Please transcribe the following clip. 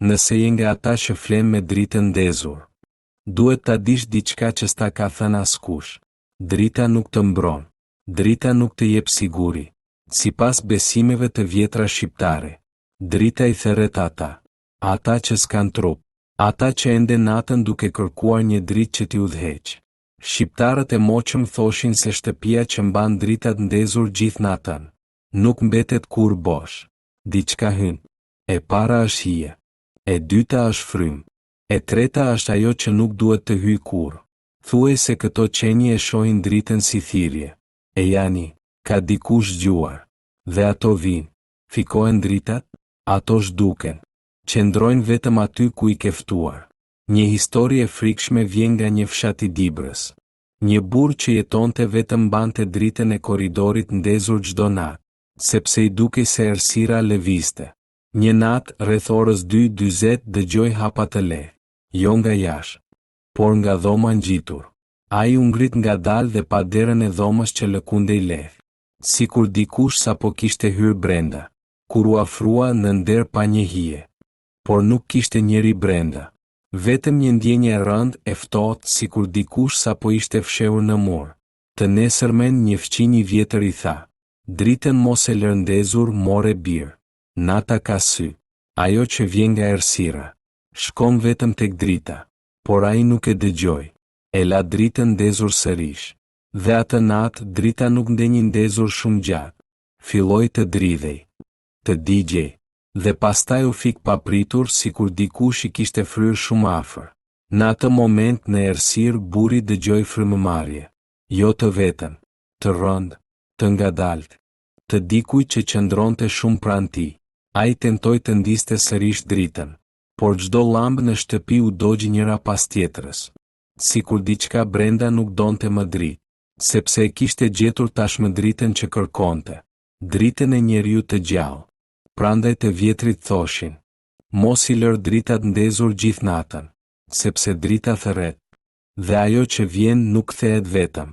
Nëse je nga ata që flen me dritën ndezur, duhet ta dish diçka që s'ta ka thënë askush. Drita nuk të mbron. Drita nuk të jep siguri. Sipas besimeve të vjetra shqiptare, drita i theret ata që s'kan trup, ata që ende natën duke kërkuar një dritë që t'i udhëheq. Shqiptarët e moqëm thoshin se shtëpia që mban dritat ndezur gjithë natën nuk mbetet kur bosh. Diçka hyn. E para është hije. E dyta është frym. E treta është ajo që nuk duhet të hyj kur. Thuaj se këto qenje e shohin dritën si thirrje. E jani, ka dikush gjuar. Dhe ato vinë. Fikohen dritat, ato zhduken. Qëndrojnë vetëm aty ku i ke ftuar. Një histori e frikshme vjen nga një fshat i Dibrës. Një burr që jetonte vetëm mbante dritën e korridorit ndezur çdo natë, sepse i dukej se errësira lëvizte. Një natë rreth orës 2:40 dëgjoi hapa të lehtë, jo nga jashtë, por nga dhoma ngjitur. Ai u ngrit ngadalë dhe pa derën e dhomës që lëkundej lehtë, sikur dikush sapo kishte hyrë brenda. Kur u afrua në nder pa një hije, por nuk kishte njeri brenda. Vetëm një ndjenjë e rëndë e ftohtë sikur dikush sapo ishte fshehur në mur. Të nesërmen një fëmijë i vjetër i tha: "Dritën mos e lër ndezur, more birë. Nata ka sy. Ajo që vjen nga errësira shkon vetëm tek drita." Por ai nuk e dëgjoi. E la dritën ndezur sërish. Dhe atë natë drita nuk ndenjë ndezur shumë gjatë. Filloi të dridhej, të digjej, dhe pastaj u fik papritur sikur dikush i kishte fryrë shumë afër. Në atë moment në errësirë burri dëgjoi frymëmarrje. Jo të vetën, të rëndë, të ngadaltë, të dikujt që qëndronte shumë pranë tij. Ai tentoi të ndiste sërish dritën, por çdo llambë në shtëpi u dogji njëra pas tjetrës. Sikur diçka brenda nuk donte më dritë, sepse e kishte gjetur tashmë dritën që kërkonte, dritën e njeriu të gjallë. Prandaj të vjetrit thoshin: "Mos i lër dritat ndezur gjithë natën, sepse drita thërret, dhe ajo që vjen nuk kthehet vetëm,